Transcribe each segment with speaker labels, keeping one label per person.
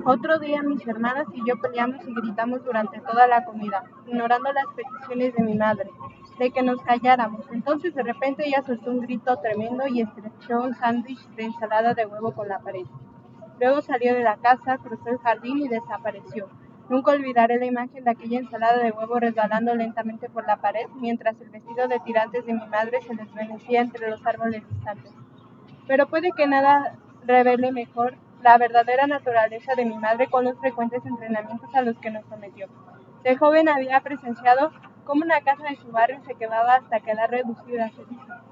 Speaker 1: Otro día mis hermanas y yo peleamos y gritamos durante toda la comida, ignorando las peticiones de mi madre, de que nos calláramos. Entonces de repente ella soltó un grito tremendo y estrechó un sándwich de ensalada de huevo con la pared. Luego salió de la casa, cruzó el jardín y desapareció. Nunca olvidaré la imagen de aquella ensalada de huevo resbalando lentamente por la pared, mientras el vestido de tirantes de mi madre se desvanecía entre los árboles distantes. Pero puede que nada revele mejor la verdadera naturaleza de mi madre con los frecuentes entrenamientos a los que nos sometió. De joven había presenciado cómo una casa de su barrio se quemaba hasta quedar reducida a cenizas.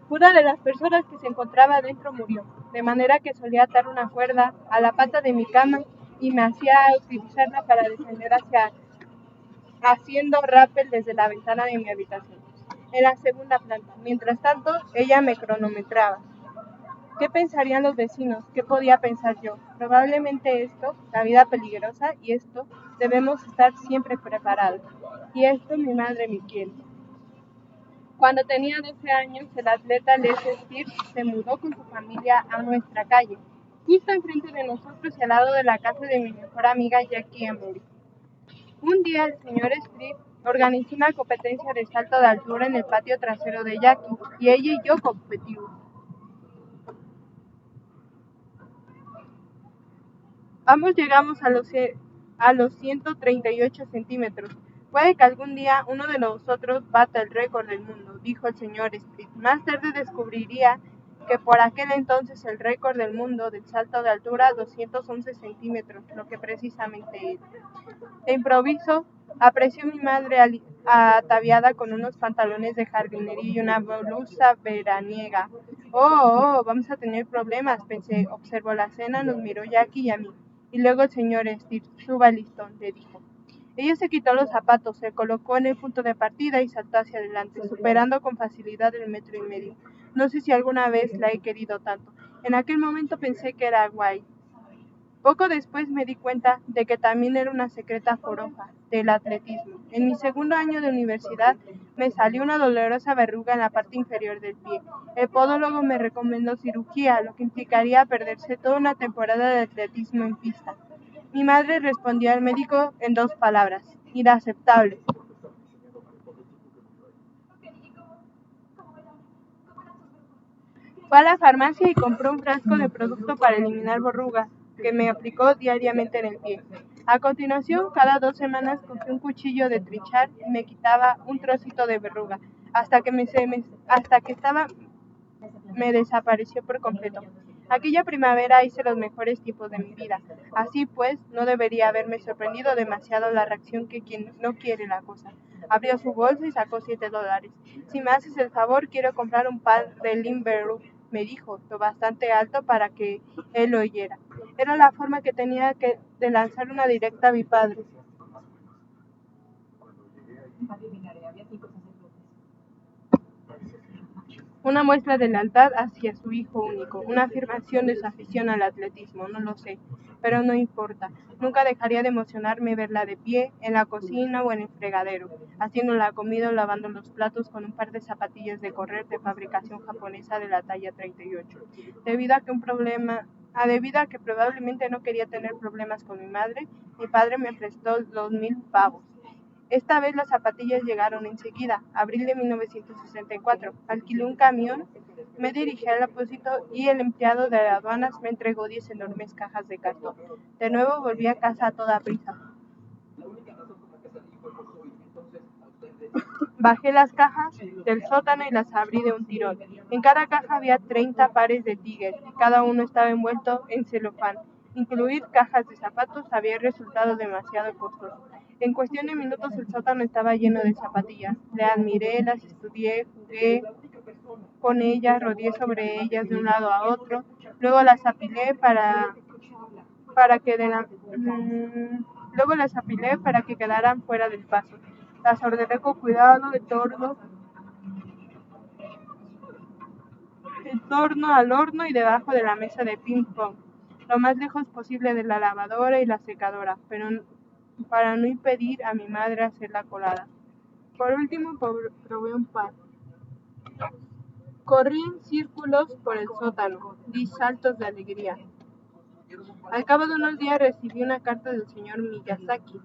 Speaker 1: Una de las personas que se encontraba dentro murió, de manera que solía atar una cuerda a la pata de mi cama y me hacía utilizarla para descender haciendo rappel desde la ventana de mi habitación, en la segunda planta. Mientras tanto, ella me cronometraba. ¿Qué pensarían los vecinos? ¿Qué podía pensar yo? Probablemente esto, la vida peligrosa, y esto, debemos estar siempre preparados. Y esto mi madre me quiere. Cuando tenía 12 años, el atleta Les Steve se mudó con su familia a nuestra calle, justo enfrente de nosotros y al lado de la casa de mi mejor amiga Jackie Emery. Un día el señor Steve organizó una competencia de salto de altura en el patio trasero de Jackie, y ella y yo competimos. Ambos llegamos a los 138 centímetros. Puede que algún día uno de nosotros bata el récord del mundo, dijo el señor Street. Más tarde descubriría que por aquel entonces el récord del mundo del salto de altura 211 centímetros, lo que precisamente es. De improviso, apreció mi madre ataviada con unos pantalones de jardinería y una blusa veraniega. Vamos a tener problemas, pensé. Observó la cena, nos miró Jackie y a mí. Y luego el señor Steve, suba el listón, le dijo. Ella se quitó los zapatos, se colocó en el punto de partida y saltó hacia adelante, superando con facilidad el 1,5 metros. No sé si alguna vez la he querido tanto. En aquel momento pensé que era guay. Poco después me di cuenta de que también era una secreta joroba del atletismo. En mi segundo año de universidad me salió una dolorosa verruga en la parte inferior del pie. El podólogo me recomendó cirugía, lo que implicaría perderse toda una temporada de atletismo en pista. Mi madre respondió al médico en 2 palabras: inaceptable. Fue a la farmacia y compró un frasco de producto para eliminar verrugas, que me aplicó diariamente en el pie. A continuación, cada 2 semanas cogí un cuchillo de trinchar y me quitaba un trocito de verruga, hasta que me desapareció por completo. Aquella primavera hice los mejores tiempos de mi vida. Así pues, no debería haberme sorprendido demasiado la reacción que quien no quiere la cosa. Abrió su bolsa y sacó $7. Si me haces el favor, quiero comprar un par de Limberlow, me dijo, lo bastante alto para que él lo oyera. Era la forma que tenía de lanzar una directa a mi padre. Una muestra de lealtad hacia su hijo único, una afirmación de su afición al atletismo, no lo sé, pero no importa. Nunca dejaría de emocionarme verla de pie, en la cocina o en el fregadero, haciendo la comida o lavando los platos con un par de zapatillas de correr de fabricación japonesa de la talla 38. Debido a que probablemente no quería tener problemas con mi madre, mi padre me prestó los 1,000 pavos. Esta vez las zapatillas llegaron enseguida, abril de 1964. Alquilé un camión, me dirigí al depósito y el empleado de aduanas me entregó 10 enormes cajas de cartón. De nuevo volví a casa a toda prisa. Bajé las cajas del sótano y las abrí de un tirón. En cada caja había 30 pares de tigres y cada uno estaba envuelto en celofán. Incluir cajas de zapatos había resultado demasiado costoso. En cuestión de minutos el sótano estaba lleno de zapatillas. Las admiré, las estudié, jugué con ellas, rodeé sobre ellas de un lado a otro. Luego las apilé para que de la, luego las apilé para que quedaran fuera del paso. Las ordené con cuidado en torno al horno y debajo de la mesa de ping pong, lo más lejos posible de la lavadora y la secadora, pero para no impedir a mi madre hacer la colada. Por último, probé un par. Corrí en círculos por el sótano, di saltos de alegría. Al cabo de unos días recibí una carta del señor Miyazaki.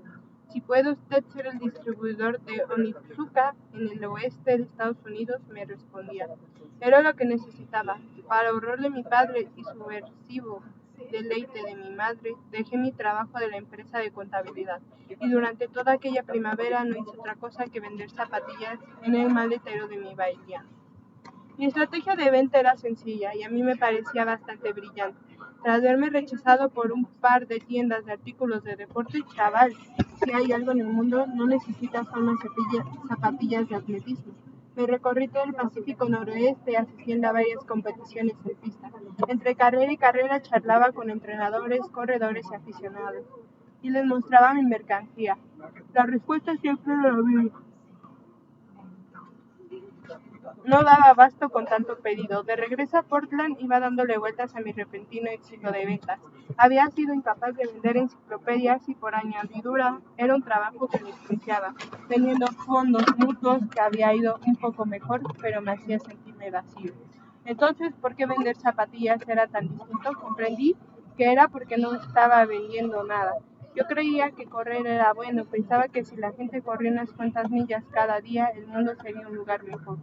Speaker 1: Si puede usted ser el distribuidor de Onitsuka en el oeste de Estados Unidos, me respondía. Era lo que necesitaba. Para ahorrarle mi padre y subversivo deleite de mi madre, dejé mi trabajo de la empresa de contabilidad y durante toda aquella primavera no hice otra cosa que vender zapatillas en el maletero de mi bahía. Mi estrategia de venta era sencilla y a mí me parecía bastante brillante. Tras verme rechazado por un par de tiendas de artículos de deporte, chaval, si hay algo en el mundo, no necesitas solo zapatillas de atletismo. Me recorrí todo el Pacífico Noroeste asistiendo a varias competiciones en pista. Entre carrera y carrera charlaba con entrenadores, corredores y aficionados y les mostraba mi mercancía. La respuesta siempre era la misma. No daba abasto con tanto pedido. De regreso a Portland iba dándole vueltas a mi repentino éxito de ventas. Había sido incapaz de vender enciclopedias y por añadidura era un trabajo que despreciaba, teniendo fondos mutuos que había ido un poco mejor, pero me hacía sentirme vacío. Entonces, ¿por qué vender zapatillas era tan distinto? Comprendí que era porque no estaba vendiendo nada. Yo creía que correr era bueno, pensaba que si la gente corría unas cuantas millas cada día, el mundo sería un lugar mejor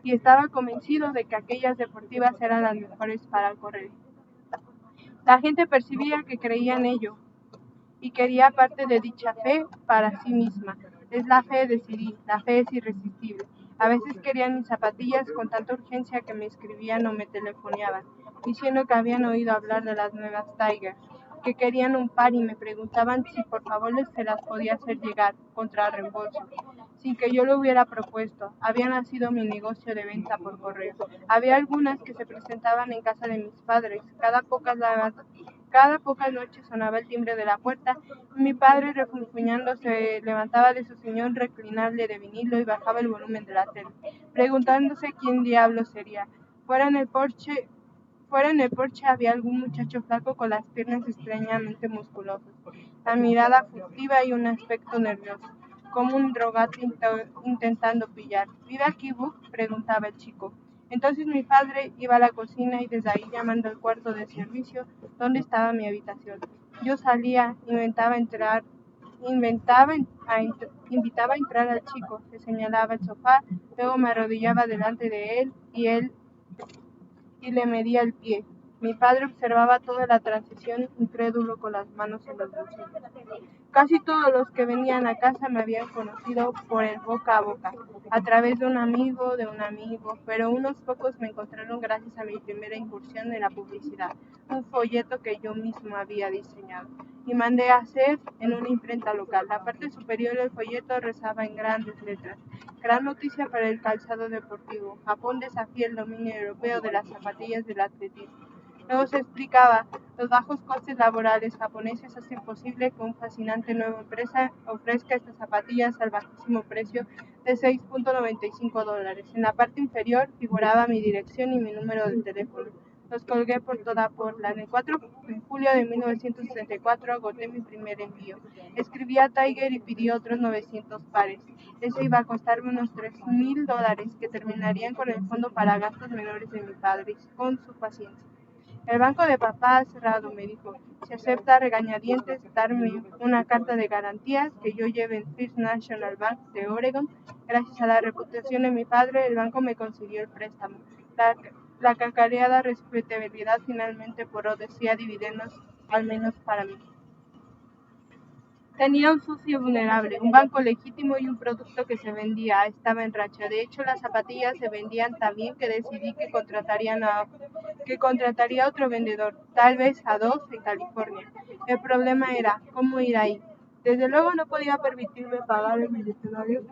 Speaker 1: y estaba convencido de que aquellas deportivas eran las mejores para correr. La gente percibía que creía en ello y quería parte de dicha fe para sí misma. Es la fe de Siri, la fe es irresistible. A veces querían mis zapatillas con tanta urgencia que me escribían o me telefoneaban, diciendo que habían oído hablar de las nuevas Tiger, que querían un par y me preguntaban si por favor se las podía hacer llegar contra reembolso, sin que yo lo hubiera propuesto. Había nacido mi negocio de venta por correo. Había algunas que se presentaban en casa de mis padres. Cada pocas noches sonaba el timbre de la puerta y mi padre, refunfuñando, se levantaba de su sillón reclinable de vinilo y bajaba el volumen de la tele, preguntándose quién diablo sería. Fuera en el porche había algún muchacho flaco con las piernas extrañamente musculosas, la mirada furtiva y un aspecto nervioso, como un drogato intentando pillar. ¿Vive aquí, Buck?, preguntaba el chico. Entonces mi padre iba a la cocina y desde ahí llamando al cuarto de servicio donde estaba mi habitación. Yo salía, invitaba a entrar al chico, le señalaba el sofá, luego me arrodillaba delante de él y le medía el pie. Mi padre observaba toda la transición incrédulo con las manos en los bolsillos. Casi todos los que venían a casa me habían conocido por el boca a boca, a través de un amigo, pero unos pocos me encontraron gracias a mi primera incursión en la publicidad, un folleto que yo mismo había diseñado y mandé a hacer en una imprenta local. La parte superior del folleto rezaba en grandes letras: gran noticia para el calzado deportivo. Japón desafía el dominio europeo de las zapatillas del atletismo. Luego se explicaba: los bajos costes laborales japoneses hacen posible que una fascinante nueva empresa ofrezca estas zapatillas al bajísimo precio de $6.95. En la parte inferior figuraba mi dirección y mi número de teléfono. Los colgué por toda Portland. El 4 de julio de 1964 agoté mi primer envío. Escribí a Tiger y pidió otros 900 pares. Eso iba a costarme unos $3,000 que terminarían con el fondo para gastos menores de mi padre, con su paciencia. El banco de papá ha cerrado, me dijo. Si acepta a regañadientes darme una carta de garantías que yo lleve en First National Bank de Oregon. Gracias a la reputación de mi padre, el banco me consiguió el préstamo. La cacareada respetabilidad finalmente producía dividendos, al menos para mí. Tenía un socio vulnerable, un banco legítimo y un producto que se vendía. Estaba en racha. De hecho, las zapatillas se vendían tan bien que decidí que contrataría a otro vendedor, tal vez a dos, en California. El problema era cómo ir ahí. Desde luego no podía permitirme pagar el ministerio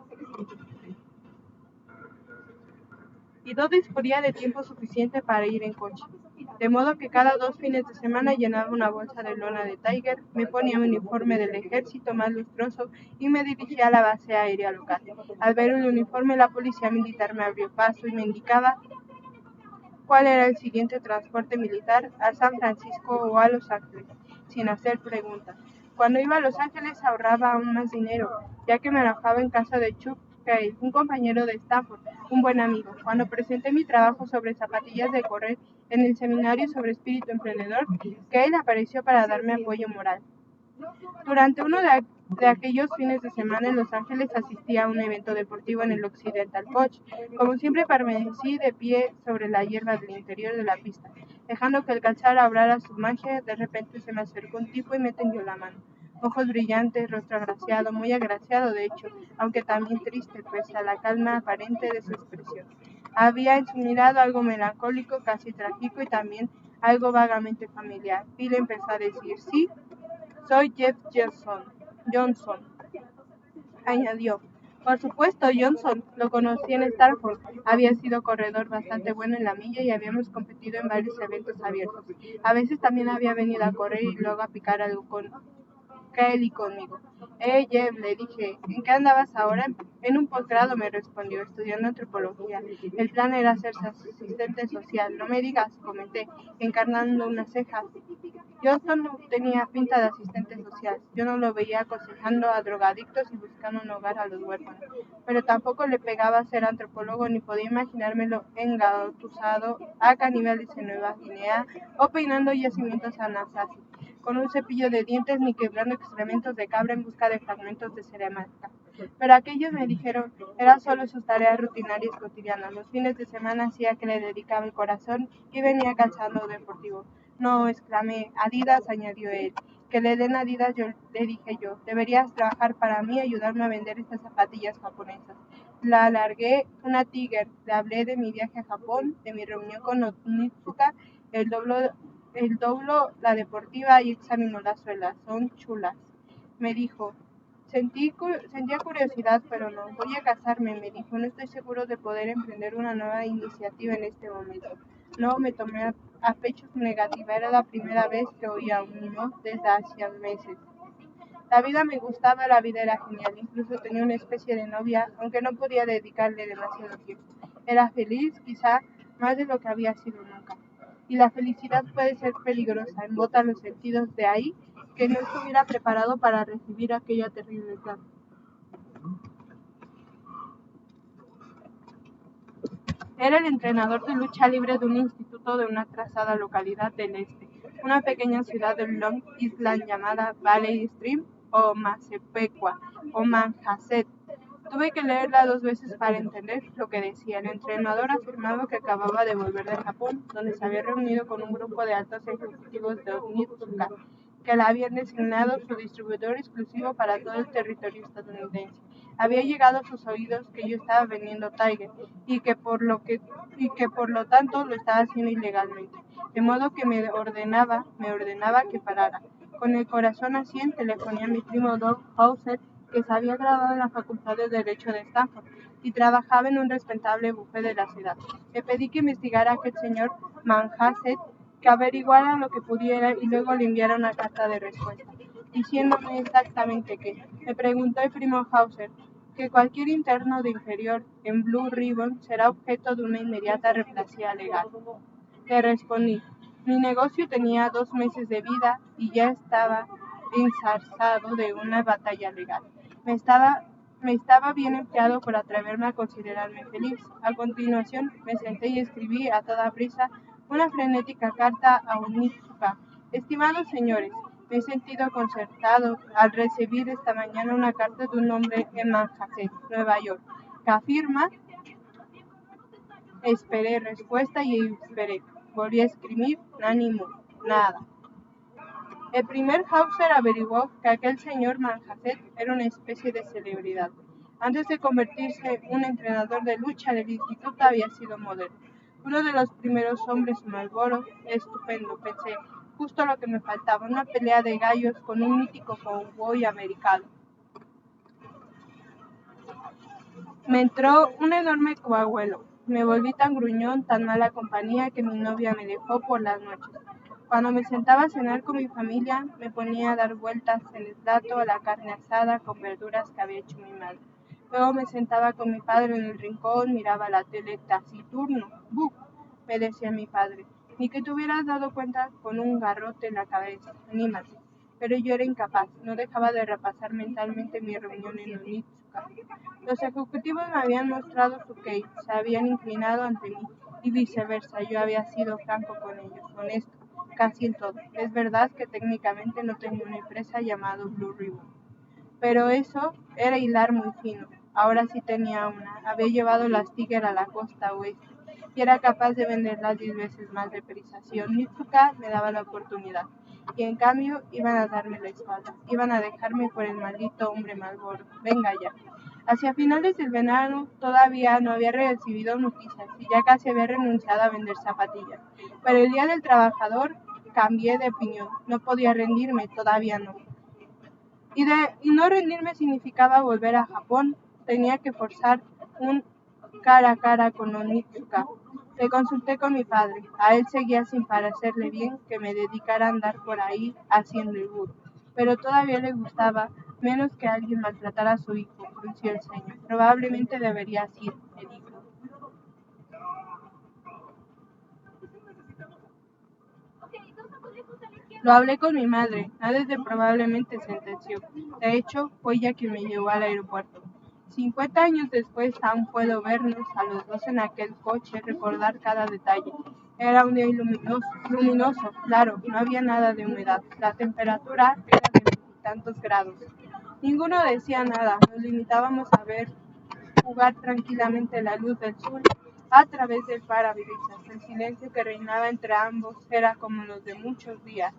Speaker 1: y no disponía de tiempo suficiente para ir en coche. De modo que cada 2 fines de semana llenaba una bolsa de lona de Tiger, me ponía mi uniforme del ejército más lustroso y me dirigía a la base aérea local. Al ver el uniforme, la policía militar me abrió paso y me indicaba cuál era el siguiente transporte militar, a San Francisco o a Los Ángeles, sin hacer preguntas. Cuando iba a Los Ángeles ahorraba aún más dinero, ya que me alojaba en casa de Chuck Cale, un compañero de Stanford, un buen amigo. Cuando presenté mi trabajo sobre zapatillas de correr, en el seminario sobre espíritu emprendedor, Cale apareció para darme apoyo moral. Durante uno de aquellos fines de semana en Los Ángeles asistí a un evento deportivo en el Occidental Coach. Como siempre permanecí de pie sobre la hierba del interior de la pista, dejando que el calzar obrara su magia. De repente se me acercó un tipo y me tendió la mano. Ojos brillantes, rostro agraciado, muy agraciado de hecho, aunque también triste, pese a la calma aparente de su expresión. Había en su mirada algo melancólico, casi trágico y también algo vagamente familiar. Bill empezó a decir: sí, soy Jeff Johnson, añadió. Por supuesto, Johnson. Lo conocí en Stanford. Había sido corredor bastante bueno en la milla y habíamos competido en varios eventos abiertos. A veces también había venido a correr y luego a picar algo con Kelly conmigo. Jeff, le dije, ¿en qué andabas ahora? En un posgrado, me respondió, estudiando antropología. El plan era hacerse asistente social. No me digas, comenté, encarnando unas cejas. Johnston no tenía pinta de asistente social. Yo no lo veía aconsejando a drogadictos y buscando un hogar a los huérfanos. Pero tampoco le pegaba ser antropólogo ni podía imaginármelo engatusado a caníbales en Nueva Guinea o peinando yacimientos a Nansasi con un cepillo de dientes ni quebrando excrementos de cabra en busca de fragmentos de cerámica. Pero aquellos, me dijeron, eran solo sus tareas rutinarias cotidianas. Los fines de semana hacía que le dedicaba el corazón y venía calzando deportivo. No, exclamé. Adidas, añadió él. Que le den Adidas, le dije yo. Deberías trabajar para mí y ayudarme a vender estas zapatillas japonesas. La alargué una Tiger. Le hablé de mi viaje a Japón, de mi reunión con Onitsuka, el doblo, la deportiva y examinó las suelas. Son chulas. Me dijo. Sentía curiosidad, pero no. Voy a casarme, me dijo. No estoy seguro de poder emprender una nueva iniciativa en este momento. No, me tomé a pecho su negativa. Era la primera vez que oía un no desde hacía meses. La vida me gustaba, la vida era genial. Incluso tenía una especie de novia, aunque no podía dedicarle demasiado tiempo. Era feliz, quizá más de lo que había sido nunca. Y la felicidad puede ser peligrosa, embota los sentidos, de ahí que no estuviera preparado para recibir aquella terrible carta. Era el entrenador de lucha libre de un instituto de una atrasada localidad del este, una pequeña ciudad de Long Island llamada Valley Stream o Massapequa o Manhasset. Tuve que leerla 2 veces para entender lo que decía. El entrenador afirmaba que acababa de volver de Japón, donde se había reunido con un grupo de altos ejecutivos de Onitsuka, que le habían designado su distribuidor exclusivo para todo el territorio estadounidense. Había llegado a sus oídos que yo estaba vendiendo Tiger y que por lo tanto lo estaba haciendo ilegalmente, de modo que me ordenaba que parara. Con el corazón a 100 telefoné a mi primo Doug Hauser, que se había graduado en la Facultad de Derecho de Stanford y trabajaba en un respetable bufete de la ciudad. Le pedí que investigara a aquel señor Manhasset, que averiguara lo que pudiera y luego le enviara una carta de respuesta, diciéndome exactamente qué. Me preguntó el primo Hauser que cualquier interno de inferior en Blue Ribbon será objeto de una inmediata represaliación legal. Le respondí, mi negocio tenía 2 meses de vida y ya estaba enzarzado de una batalla legal. Me estaba bien empleado por atreverme a considerarme feliz. A continuación, me senté y escribí a toda prisa una frenética carta a Onitsuka. Estimados señores, me he sentido concertado al recibir esta mañana una carta de un hombre en Manhasset, Nueva York, que afirma. Esperé respuesta y esperé. Volví a escribir, ánimo, nada. El primer Hauser averiguó que aquel señor Manhasset era una especie de celebridad. Antes de convertirse en un entrenador de lucha del instituto había sido modelo. Uno de los primeros hombres en Marlboro. Estupendo, pensé. Justo lo que me faltaba, una pelea de gallos con un mítico cowboy americano. Me entró un enorme coaguelo. Me volví tan gruñón, tan mala compañía, que mi novia me dejó por las noches. Cuando me sentaba a cenar con mi familia, me ponía a dar vueltas en el plato a la carne asada con verduras que había hecho mi madre. Luego me sentaba con mi padre en el rincón, miraba la tele taciturno. ¡Buf!, me decía mi padre. Ni que te hubieras dado cuenta con un garrote en la cabeza. Anímate. Pero yo era incapaz. No dejaba de repasar mentalmente mi reunión en Onitsuka. Los ejecutivos me habían mostrado su case, se habían inclinado ante mí. y viceversa. Yo había sido franco con ellos, honesto, casi en todo. Es verdad que técnicamente no tenía una empresa llamada Blue Ribbon, pero eso era hilar muy fino. Ahora sí tenía una. Había llevado las Tiger a la costa oeste y era capaz de venderlas 10 veces más deprisa. Si Onitsuka me daba la oportunidad. Y en cambio iban a darme la espalda. Iban a dejarme por el maldito hombre mal gordo. Venga ya. Hacia finales del verano todavía no había recibido noticias y ya casi había renunciado a vender zapatillas. Pero el día del trabajador cambié de opinión. No podía rendirme, todavía no. Y no rendirme significaba volver a Japón. Tenía que forzar un cara a cara con Onitsuka. Le consulté con mi padre. A él seguía sin parecerle bien que me dedicara a andar por ahí haciendo el burro. Pero todavía le gustaba menos que alguien maltratara a su hijo, frunció el ceño. Probablemente deberías ir, me dijo. Lo hablé con mi madre. Nada de probablemente, sentenció. De hecho, fue ella quien me llevó al aeropuerto. 50 años después aún puedo vernos a los dos en aquel coche, recordar cada detalle. Era un día luminoso, claro, no había nada de humedad. La temperatura era de veintitantos grados. Ninguno decía nada, nos limitábamos a ver jugar tranquilamente la luz del sol a través del parabrisas. El silencio que reinaba entre ambos era como los de muchos días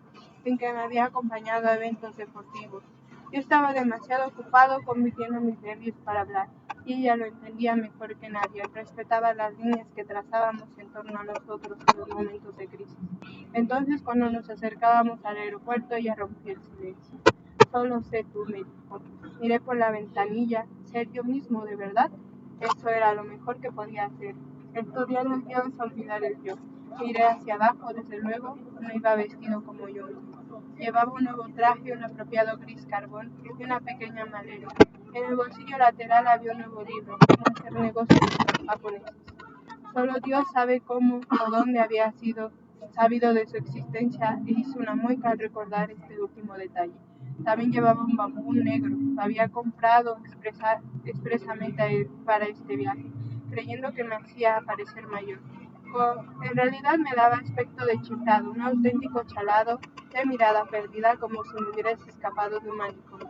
Speaker 1: en que me había acompañado a eventos deportivos. Yo estaba demasiado ocupado convirtiendo mis nervios para hablar, y ella lo entendía mejor que nadie. Respetaba las líneas que trazábamos en torno a nosotros en los momentos de crisis. Entonces, cuando nos acercábamos al aeropuerto, ella rompió el silencio. Solo sé tú, me dijo. Miré por la ventanilla. Ser yo mismo, ¿de verdad? Eso era lo mejor que podía hacer. Estudiar el yo es olvidar el yo. Miré hacia abajo, desde luego, no iba vestido como yo mismo. Llevaba un nuevo traje, un apropiado gris carbón y una pequeña maleta. En el bolsillo lateral había un nuevo libro, cómo hacer negocios con los japoneses. Solo Dios sabe cómo o dónde había sido sabido de su existencia e hizo una mueca al recordar este último detalle. También llevaba un bambú negro, lo había comprado expresamente para este viaje, creyendo que me hacía parecer mayor. En realidad me daba aspecto de chiflado, un auténtico chalado de mirada perdida, como si me hubieras escapado de un manicomio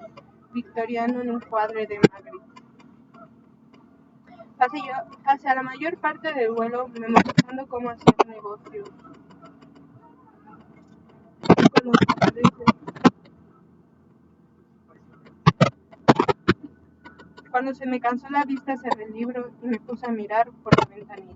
Speaker 1: victoriano en un cuadro de Magritte. Hacia la mayor parte del vuelo, memorizando cómo hacer negocio con los japoneses. Cuando se me cansó la vista, cerré el libro y me puse a mirar por la ventanilla.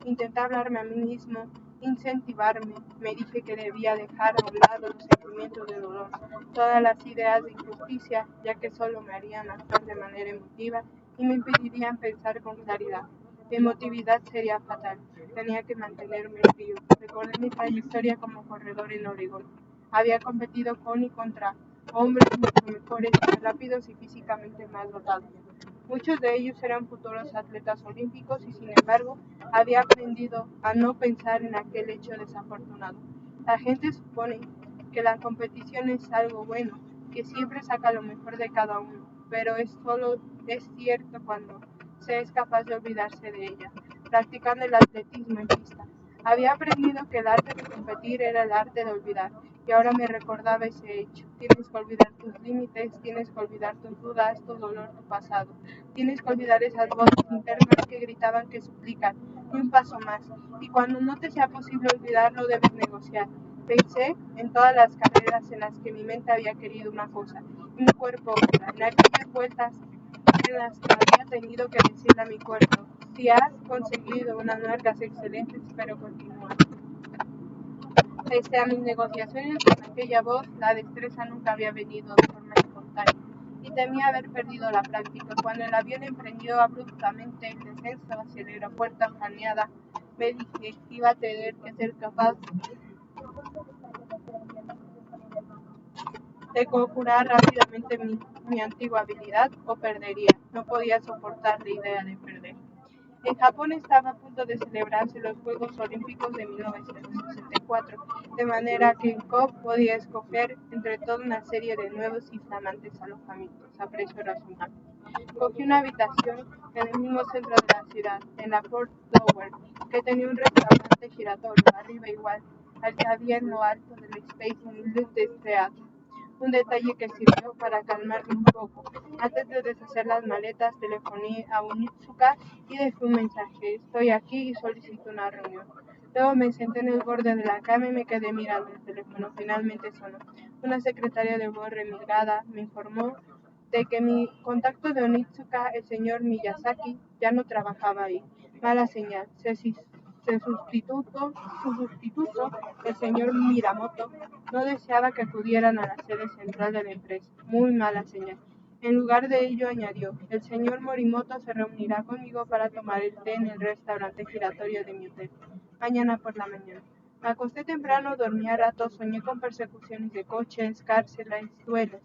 Speaker 1: Intenté hablarme a mí mismo, incentivarme. Me dije que debía dejar a un lado los sentimientos de dolor, todas las ideas de injusticia, ya que solo me harían actuar de manera emotiva y me impedirían pensar con claridad. Mi emotividad sería fatal. Tenía que mantenerme frío. Recordé mi trayectoria como corredor en Oregón. Había competido con y contra hombres mucho mejores, más rápidos y físicamente más dotados. Muchos de ellos eran futuros atletas olímpicos y, sin embargo, había aprendido a no pensar en aquel hecho desafortunado. La gente supone que la competición es algo bueno, que siempre saca lo mejor de cada uno, pero es cierto cuando se es capaz de olvidarse de ella. Practicando el atletismo en pista, había aprendido que el arte de competir era el arte de olvidar, y ahora me recordaba ese hecho. Tienes que olvidar tus límites, tienes que olvidar tus dudas, tu dolor, tu pasado. Tienes que olvidar esas voces internas que gritaban, que suplican, y un paso más. Y cuando no te sea posible olvidarlo, debes negociar. Pensé en todas las carreras en las que mi mente había querido una cosa, y mi cuerpo otra, en aquellas vueltas en las que había tenido que decirle a mi cuerpo, si has conseguido unas nalgas excelentes, pero continúa. Pese a mis negociaciones con aquella voz, la destreza nunca había venido de forma espontánea, y temía haber perdido la práctica. Cuando el avión emprendió abruptamente el descenso hacia el aeropuerto planeada, me dije que iba a tener que ser capaz de conjurar rápidamente mi antigua habilidad o perdería. No podía soportar la idea de perder. En Japón estaba a punto de celebrarse los Juegos Olímpicos de 1964, de manera que en Cobb podía escoger entre toda una serie de nuevos y flamantes alojamientos a precio razonable. Cogí una habitación en el mismo centro de la ciudad, en la Port Dover, que tenía un restaurante giratorio arriba igual al que había en lo alto del Space Needles Theatre. Un detalle que sirvió para calmarme un poco. Antes de deshacer las maletas, telefoné a Onitsuka y dejé un mensaje. Estoy aquí y solicito una reunión. Luego me senté en el borde de la cama y me quedé mirando el teléfono. Finalmente sonó. Una secretaria de voz remilgada me informó de que mi contacto de Onitsuka, el señor Miyazaki, ya no trabajaba ahí. Mala señal. Su sustituto, el señor Miramoto, no deseaba que acudieran a la sede central de la empresa. Muy mala señal. En lugar de ello añadió, el señor Morimoto se reunirá conmigo para tomar el té en el restaurante giratorio de mi hotel, mañana por la mañana. Me acosté temprano, dormí a ratos, soñé con persecuciones de coches, cárceles, duelos.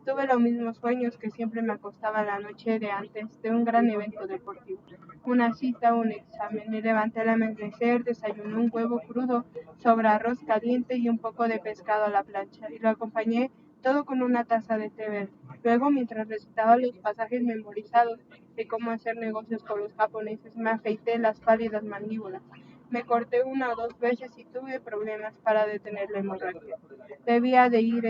Speaker 1: Tuve los mismos sueños que siempre me acostaba la noche de antes de un gran evento deportivo. Una cita, un examen. Me levanté al amanecer, desayuné un huevo crudo sobre arroz caliente y un poco de pescado a la plancha, y lo acompañé todo con una taza de té verde. Luego, mientras recitaba los pasajes memorizados de cómo hacer negocios con los japoneses, me afeité las pálidas mandíbulas. Me corté una o dos veces y tuve problemas para detener la hemorragia. Debía de ir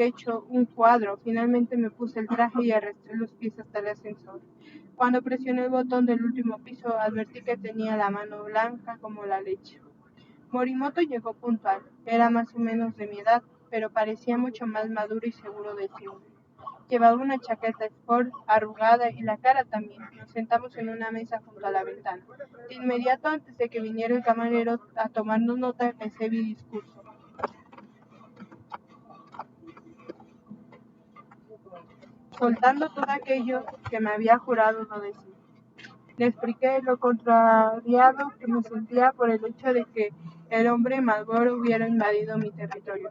Speaker 1: hecho un cuadro. Finalmente me puse el traje y arrastré los pies hasta el ascensor. Cuando presioné el botón del último piso, advertí que tenía la mano blanca como la leche. Morimoto llegó puntual. Era más o menos de mi edad, pero parecía mucho más maduro y seguro de sí. Llevaba una chaqueta sport arrugada y la cara también. Nos sentamos en una mesa junto a la ventana. De inmediato, antes de que viniera el camarero a tomarnos nota, empecé mi discurso, soltando todo aquello que me había jurado no decir. Le expliqué lo contrariado que me sentía por el hecho de que el hombre Malboro hubiera invadido mi territorio.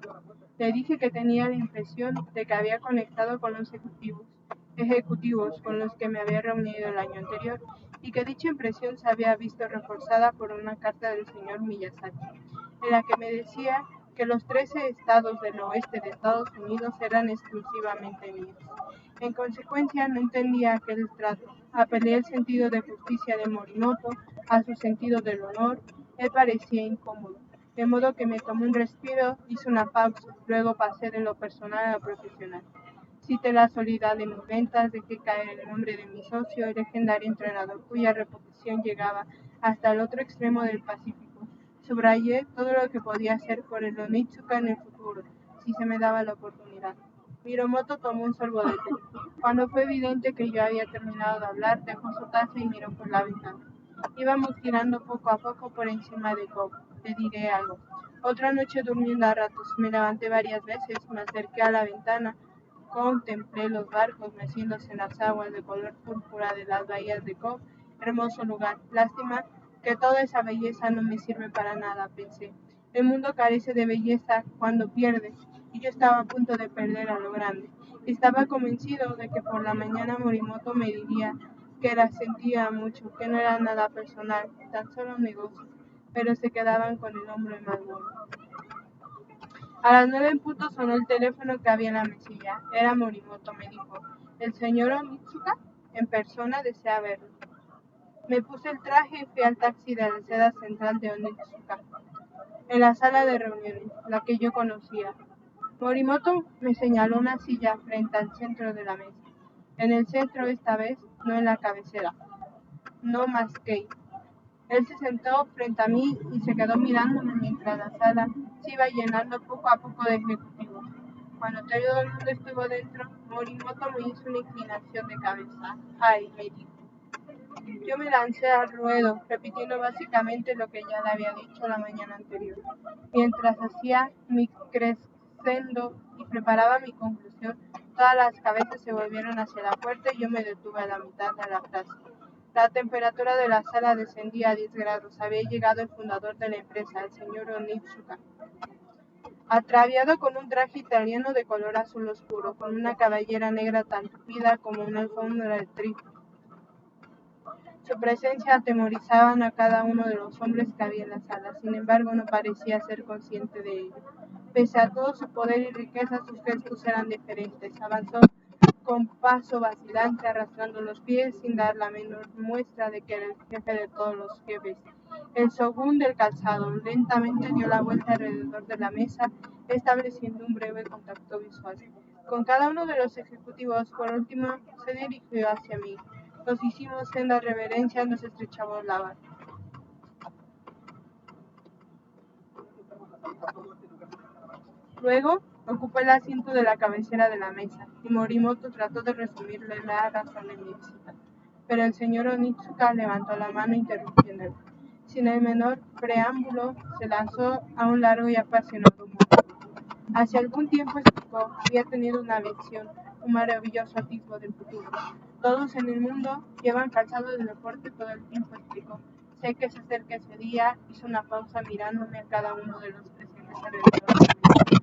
Speaker 1: Le dije que tenía la impresión de que había conectado con los ejecutivos con los que me había reunido el año anterior, y que dicha impresión se había visto reforzada por una carta del señor Miyazaki, en la que me decía que los 13 estados del oeste de Estados Unidos eran exclusivamente míos. En consecuencia, no entendía aquel trato. Apelé el sentido de justicia de Morimoto a su sentido del honor. Él parecía incómodo, de modo que me tomé un respiro, hice una pausa, luego pasé de lo personal a lo profesional. Cité la solidez de mis ventas, dejé caer el nombre de mi socio, el legendario entrenador cuya reputación llegaba hasta el otro extremo del Pacífico. Subrayé todo lo que podía hacer por el Onitsuka en el futuro, si se me daba la oportunidad. Miromoto tomó un sorbo de té. Cuando fue evidente que yo había terminado de hablar, dejó su taza y miró por la ventana. Íbamos girando poco a poco por encima de Cobb. Te diré algo. Otra noche durmiendo a ratos, me levanté varias veces, me acerqué a la ventana, contemplé los barcos meciéndose en las aguas de color púrpura de las bahías de Cobb. Hermoso lugar. Lástima que toda esa belleza no me sirve para nada, pensé. El mundo carece de belleza cuando pierde, y yo estaba a punto de perder a lo grande. Estaba convencido de que por la mañana Morimoto me diría que la sentía mucho, que no era nada personal, tan solo un negocio, pero se quedaban con el hombre más bueno. A las 9 en punto sonó el teléfono que había en la mesilla. Era Morimoto, me dijo. ¿El señor Onitsuka? En persona desea verlo. Me puse el traje y fui al taxi de la sede central de Onitsuka, en la sala de reuniones, la que yo conocía. Morimoto me señaló una silla frente al centro de la mesa. En el centro esta vez, no en la cabecera. No más que. Él se sentó frente a mí y se quedó mirándome mientras la sala se iba llenando poco a poco de ejecutivos. Cuando todo el mundo estuvo dentro, Morimoto me hizo una inclinación de cabeza. ¡Ay!, me dijo. Yo me lancé al ruedo, repitiendo básicamente lo que ya le había dicho la mañana anterior. Mientras hacía mi crescendo y preparaba mi conclusión, todas las cabezas se volvieron hacia la puerta y yo me detuve a la mitad de la frase. La temperatura de la sala descendía a 10 grados. Había llegado el fundador de la empresa, el señor Onitsuka. Atraviado con un traje italiano de color azul oscuro, con una cabellera negra tan tupida como una alfombra de trigo. Su presencia atemorizaba a cada uno de los hombres que había en la sala, sin embargo no parecía ser consciente de ello. Pese a todo su poder y riqueza, sus gestos eran diferentes. Avanzó con paso vacilante, arrastrando los pies, sin dar la menor muestra de que era el jefe de todos los jefes. El sogún del calzado lentamente dio la vuelta alrededor de la mesa, estableciendo un breve contacto visual. Con cada uno de los ejecutivos, por último, se dirigió hacia mí. Nos hicimos sendas reverencias, nos estrechamos la mano. Luego, ocupó el asiento de la cabecera de la mesa, y Morimoto trató de resumirle la razón de mi visita. Pero el señor Onitsuka levantó la mano interrumpiéndolo. Sin el menor preámbulo, se lanzó a un largo y apasionado monólogo. Hace algún tiempo explicó, había tenido una visión, un maravilloso atisbo del futuro. Todos en el mundo llevan calzado de deporte todo el tiempo, explicó. Sé que se acerca ese día, hizo una pausa mirándome a cada uno de los presentes alrededor de mí.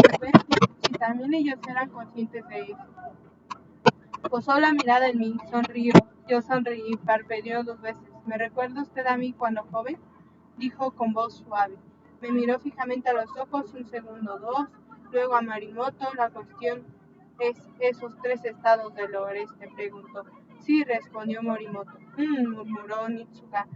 Speaker 1: Después, si también ellos eran conscientes de eso. Posó la mirada en mí, sonrió. Yo sonreí, parpadeó 2 veces. ¿Me recuerda usted a mí cuando joven? Dijo con voz suave. Me miró fijamente a los ojos, un segundo, dos, luego a Morimoto. La cuestión es esos 3 estados del oeste, preguntó. Sí, respondió Morimoto. Murmuró Nitsuka.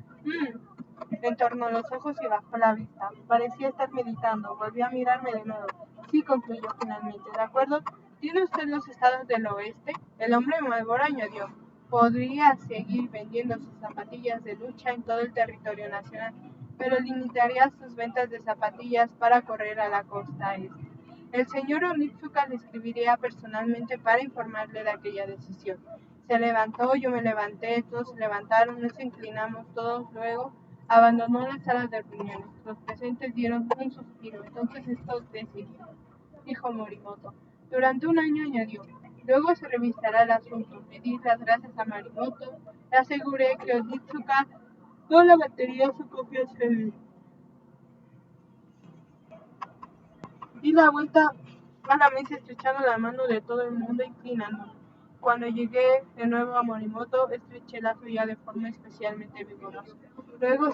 Speaker 1: Entornó los ojos y bajó la vista. Parecía estar meditando. Volvió a mirarme de nuevo. Sí, concluyó finalmente. ¿De acuerdo? ¿Tiene usted los estados del oeste? El hombre Malboro añadió. Podría seguir vendiendo sus zapatillas de lucha en todo el territorio nacional, pero limitaría sus ventas de zapatillas para correr a la costa este. El señor Onitsuka le escribiría personalmente para informarle de aquella decisión. Se levantó, yo me levanté, todos se levantaron, nos inclinamos todos, luego abandonó la sala de reuniones. Los presentes dieron un suspiro. Entonces esto es decir, dijo Morimoto. Durante un año añadió. Luego se revisará el asunto. Le di las gracias a Morimoto. Le aseguré que Onitsuka no levantaría su confianza en mí. Di la vuelta a la mesa estrechando la mano de todo el mundo, inclinándome. Cuando llegué de nuevo a Morimoto, estreché la suya de forma especialmente vigorosa. Luego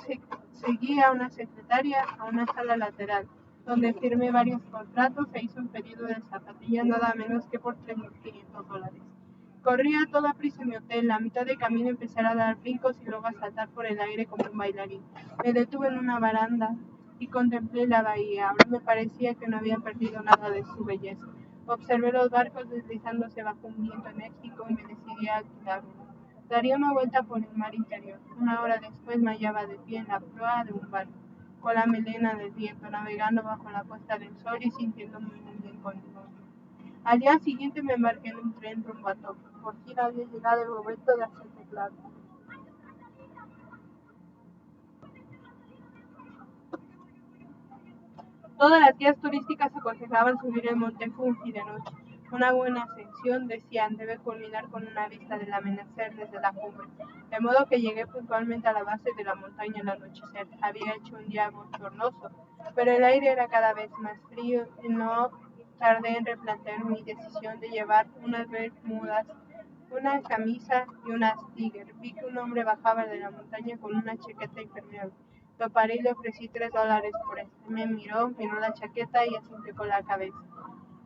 Speaker 1: seguí a una secretaria a una sala lateral, donde firmé varios contratos e hice un pedido de zapatillas nada menos que por $3,500. Corrí a toda prisa en mi hotel. A mitad de camino empecé a dar brincos y luego a saltar por el aire como un bailarín. Me detuve en una baranda y contemplé la bahía. Ahora me parecía que no había perdido nada de su belleza. Observé los barcos deslizándose bajo un viento enérgico y me decidí a alquilar uno. Daría una vuelta por el mar interior. Una hora después me hallaba de pie en la proa de un barco, con la melena del viento, navegando bajo la puesta del sol y sintiéndome muy bien conmigo. Al día siguiente me embarqué en un tren rumbo a Tokio. Por fin había llegado el momento de hacer teclado. Todas las guías turísticas aconsejaban subir el monte Fuji de noche. Una buena ascensión, decían, debe culminar con una vista del amanecer desde la cumbre. De modo que llegué puntualmente a la base de la montaña al anochecer. Había hecho un día bochornoso, pero el aire era cada vez más frío y no tardé en replantear mi decisión de llevar unas bermudas, una camisa y unas tigres. Vi que un hombre bajaba de la montaña con una chaqueta impermeable. Lo paré y le ofrecí $3 por él. Me miró la chaqueta y asintió con la cabeza.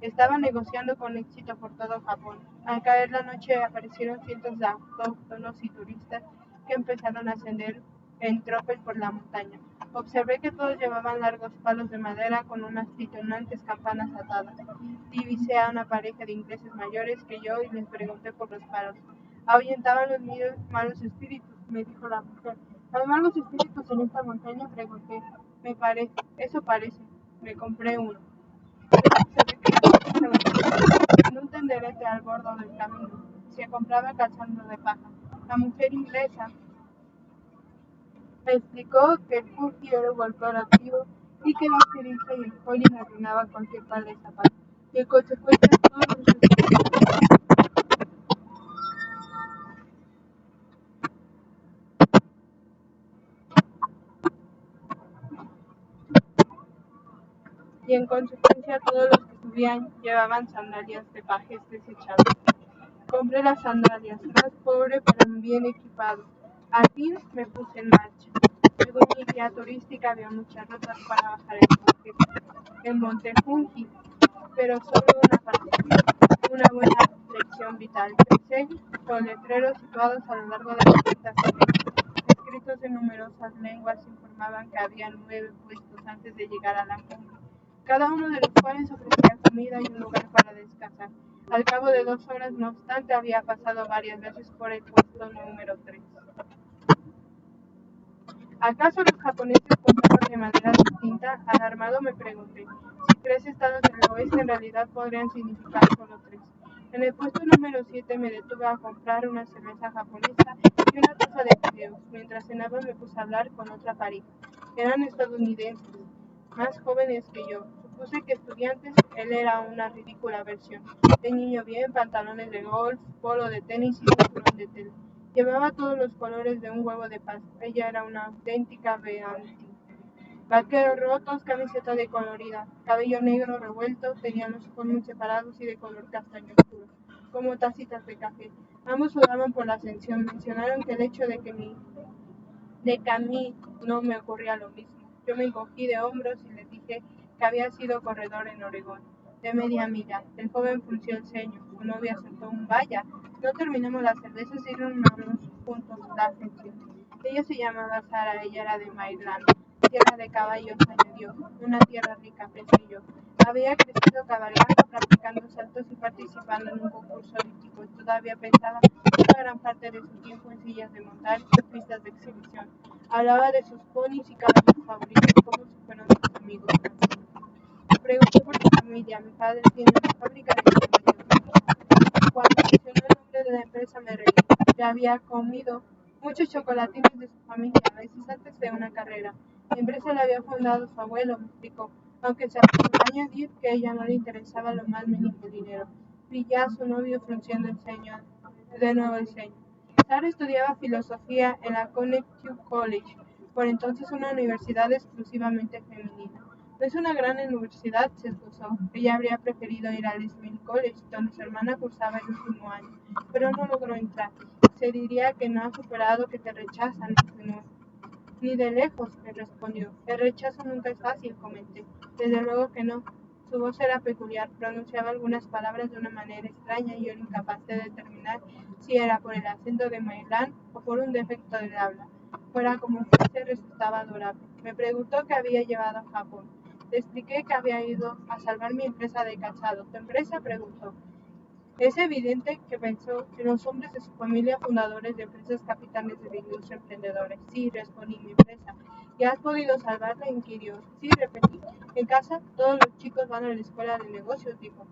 Speaker 1: Estaba negociando con éxito por todo Japón. Al caer la noche aparecieron cientos de autóctonos y turistas que empezaron a ascender en tropel por la montaña. Observé que todos llevaban largos palos de madera con unas tritonantes campanas atadas. Divisé a una pareja de ingleses mayores que yo y les pregunté por los palos. Ahuyentaban los malos espíritus, me dijo la mujer. ¿Hay malos espíritus en esta montaña? Pregunté. Eso parece. Me compré uno. En un tenderete al borde del camino. Se compraba calzado de paja. La mujer inglesa me explicó que el Fuji era un volcán activo y que la ceniza y el pollen arruinaban cualquier par de zapatos. Y en consecuencia todos los y en consecuencia todos los que subían llevaban sandalias de pajes desechables. Compré las sandalias, más pobre pero bien equipado. Al fin me puse en marcha. Según mi guía turística había muchas rutas para bajar el monte Fungi, pero solo una para subir. Una buena lección vital. Pensé con letreros situados a lo largo de las pistas escritos en numerosas lenguas informaban que había 9 puestos antes de llegar a la cumbre, cada uno de los cuales ofrecía comida y un lugar para descansar. Al cabo de 2 horas, no obstante, había pasado varias veces por el puesto número 3. ¿Acaso los japoneses contaban de manera distinta? Alarmado me pregunté si 3 estados del oeste en realidad podrían significar solo 3. En el puesto número 7 me detuve a comprar una cerveza japonesa y una taza de fideos. Mientras cenaba me puse a hablar con otra pareja. Eran estadounidenses, más jóvenes que yo. Supuse que estudiantes, él era una ridícula versión. De niño bien, pantalones de golf, polo de tenis y cinturón de tela. Llevaba todos los colores de un huevo de Pascua. Ella era una auténtica Beanti. Vaqueros rotos, camiseta decolorida, cabello negro revuelto, tenía los ojos muy separados y de color castaño oscuro, como tacitas de café. Ambos sudaban por la ascensión. Mencionaron que el hecho de que a mí no me ocurría lo mismo. Yo me encogí de hombros y les dije que había sido corredor en Oregón, de media milla. El joven frunció el ceño. Su novia soltó un vaya. No terminamos la cerveza y reunimos juntos la ascensión. Ella se llamaba Sara, ella era de Maryland. Tierra de caballos, añadió. Una tierra rica, pensé yo. Había crecido cabalgando, practicando saltos y participando en un concurso olímpico. Todavía pensaba una gran parte de su tiempo en sillas de montar y pistas de exhibición. Hablaba de sus ponis y caballos favoritos, como si fueran sus amigos. Pregunté por su familia. Mi padre tiene una fábrica de chocolates. Cuando mencionó el nombre de la empresa me reí. Ya había comido muchos chocolatines de su familia, a veces antes de una carrera. La empresa la había fundado su abuelo, me explicó, aunque se apresuró a añadir que a ella no le interesaba lo más mínimo el dinero. Vi ya a su novio frunciendo el ceño, de nuevo el ceño. Sara estudiaba filosofía en la Connecticut College, por entonces una universidad exclusivamente femenina. No es una gran universidad, se excusó. Ella habría preferido ir al Smith College, donde su hermana cursaba el último año, pero no logró entrar. Se diría que no ha superado que te rechazan, insinuó. Ni de lejos, me respondió. El rechazo nunca es fácil, comenté. Desde luego que no. Su voz era peculiar, pronunciaba algunas palabras de una manera extraña y yo era incapaz de determinar si era por el acento de Maryland o por un defecto del habla. Fuera como fuese, resultaba adorable. Me preguntó qué había llevado a Japón. Le expliqué que había ido a salvar mi empresa de calzado. ¿Tu empresa? Preguntó. Es evidente que pensó en los hombres de su familia fundadores de empresas capitanes de la industria emprendedores. Sí, respondí, mi empresa. ¿Y has podido salvarla? Inquirió. Sí, repetí. En casa todos los chicos van a la escuela de negocios, dijo.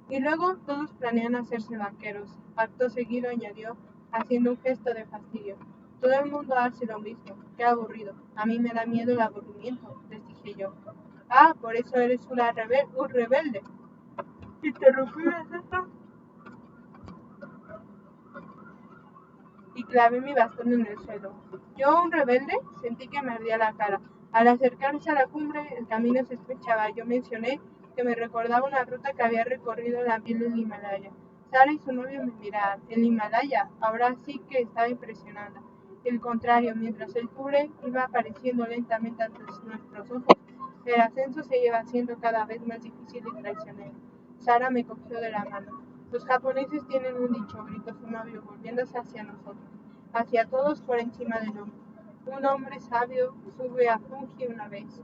Speaker 1: Y luego todos planean hacerse banqueros. Acto seguido añadió, haciendo un gesto de fastidio. Todo el mundo hace lo mismo. Qué aburrido. A mí me da miedo el aburrimiento, les dije yo. Ah, por eso eres un rebelde. Interrumpí el gesto y clavé mi bastón en el suelo. Yo, un rebelde, sentí que me ardía la cara. Al acercarse a la cumbre, el camino se estrechaba. Yo mencioné que me recordaba una ruta que había recorrido en la piel del Himalaya. Sara y su novio me miraban. El Himalaya, ahora sí que estaba impresionada. El contrario, mientras el cumbre iba apareciendo lentamente ante nuestros ojos, el ascenso se iba haciendo cada vez más difícil y traicionero. Sara me cogió de la mano. Los japoneses tienen un dicho, gritó su novio, volviéndose hacia nosotros, hacia todos por encima del hombro. Un hombre sabio sube a Fuji una vez,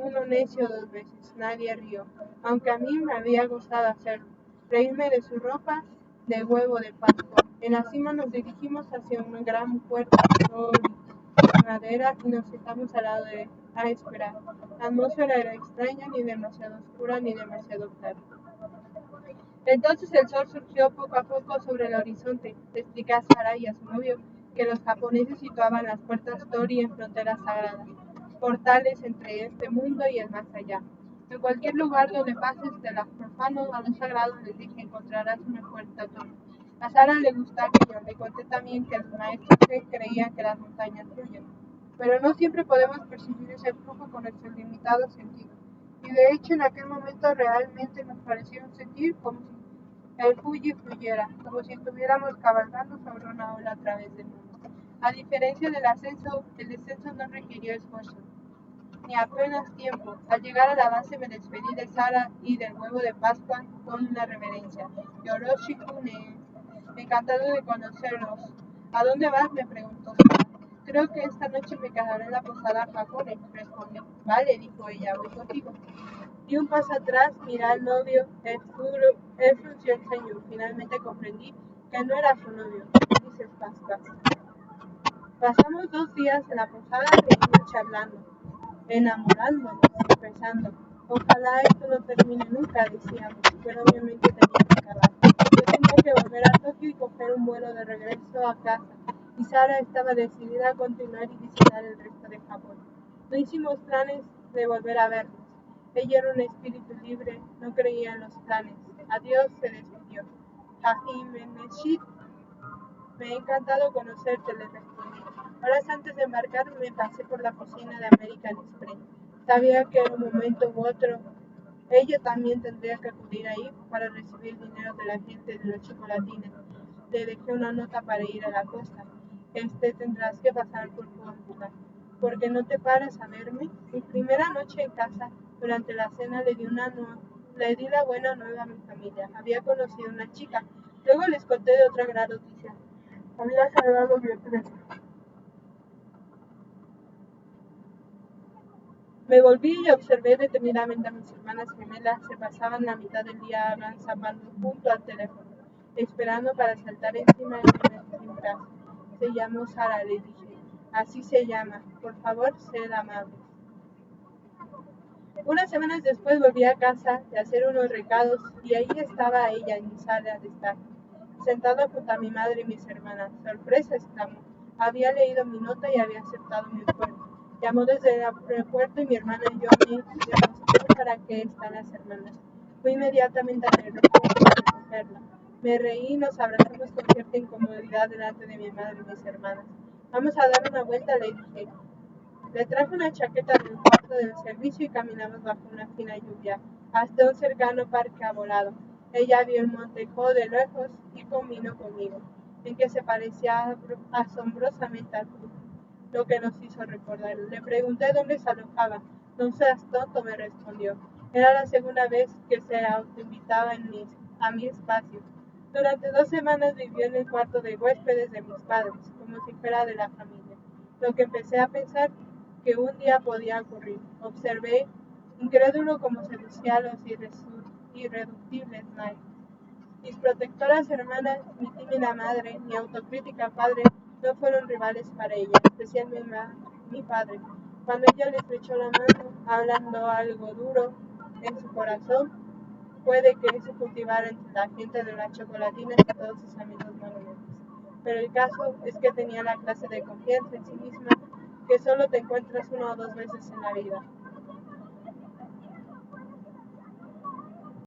Speaker 1: uno necio 2 veces. Nadie rió, aunque a mí me había gustado hacerlo, reírme de su ropa de huevo de Pascua. En la cima nos dirigimos hacia una gran puerta de madera y nos sentamos al lado a esperar. La atmósfera era extraña, ni demasiado oscura ni demasiado clara. Entonces el sol surgió poco a poco sobre el horizonte. Le expliqué a Sara y a su novio que los japoneses situaban las puertas Tori en fronteras sagradas, portales entre este mundo y el más allá. En cualquier lugar donde pases de lo profano a lo sagrado, les dije, encontrarás una puerta Tori. A Sara le gusta aquello. Le conté también que los maestros creían que las montañas fluyen, pero no siempre podemos percibir ese flujo con nuestros limitados sentidos. Y y de hecho en aquel momento realmente nos parecieron sentir como si el Fuji fluyera, como si estuviéramos cabalgando sobre una ola a través del mundo. A diferencia del ascenso, el descenso no requirió esfuerzo, ni apenas tiempo. Al llegar a la base me despedí de Sara y del huevo de Pascua con una reverencia. Yoroshi Kune, encantado de conocernos. ¿A dónde vas?, me preguntó Sara. Creo que esta noche me quedaré en la posada Hakone, respondí. Vale, dijo ella, voy contigo. Di un paso atrás, miré al novio, él frunció el ceño. Finalmente comprendí que no era su novio. Dices Pascas. Pasamos 2 días en la posada riendo, charlando, enamorándonos, rezando. Ojalá esto no termine nunca, decíamos, pero obviamente tenía que acabar. Yo tenía que volver a Tokio y coger un vuelo de regreso a casa, y Sara estaba decidida a continuar y visitar el resto de Japón. No hicimos planes de volver a vernos. Ella era un espíritu libre, no creía en los planes. Adiós, se despidió. Hajime Neshit, me ha encantado conocerte, le respondí. Horas antes de embarcar me pasé por la oficina de American Express. Sabía que en un momento u otro ella también tendría que acudir ahí para recibir dinero de la gente de los chocolatines. Le dejé una nota para ir a la costa. Tendrás que pasar por Portugal. ¿Por qué no te paras a verme? Mi primera noche en casa, durante la cena, le di la buena nueva a mi familia. Había conocido a una chica. Luego les conté de otra gran noticia. Había salvado mi empresa. Me volví y observé detenidamente a mis hermanas gemelas. Se pasaban la mitad del día avanzando junto al teléfono, esperando para saltar encima de mí sin brazo. Se llamó Sara, le dije. Así se llama. Por favor, sed amable. Unas semanas después volví a casa de hacer unos recados y ahí estaba ella en mi sala de estar, sentada junto a mi madre y mis hermanas. Sorpresa, exclamó. Había leído mi nota y había aceptado mi oferta. Llamó desde el aeropuerto y mi hermana y yo me demostramos para qué están las hermanas. Fui inmediatamente al aeropuerto a recogerla. Me reí y nos abrazamos con cierta incomodidad delante de mi madre y mis hermanas. Vamos a dar una vuelta, le dije. Le traje una chaqueta del cuarto del servicio y caminamos bajo una fina lluvia hasta un cercano parque arbolado. Ella vio el monte Ho de lejos y combinó conmigo, en que se parecía asombrosamente al Fuji, lo que nos hizo recordar. Le pregunté dónde se alojaba. No seas tonto, me respondió. Era la segunda vez que se autoinvitaba a mi espacio. Durante 2 semanas vivió en el cuarto de huéspedes de mis padres, como si fuera de la familia. Lo que empecé a pensar que un día podía ocurrir. Observé, incrédulo, cómo seducía a los irreductibles Knight. Mis protectoras hermanas, mi tímida madre, mi autocrítica padre, no fueron rivales para ella, especialmente mi padre. Cuando ella les echó la mano, hablando algo duro en su corazón, puede que se cultivara entre la gente de las chocolatinas y todos sus amigos monumentos. Pero el caso es que tenía la clase de confianza en sí misma que solo te encuentras 1 o 2 veces en la vida.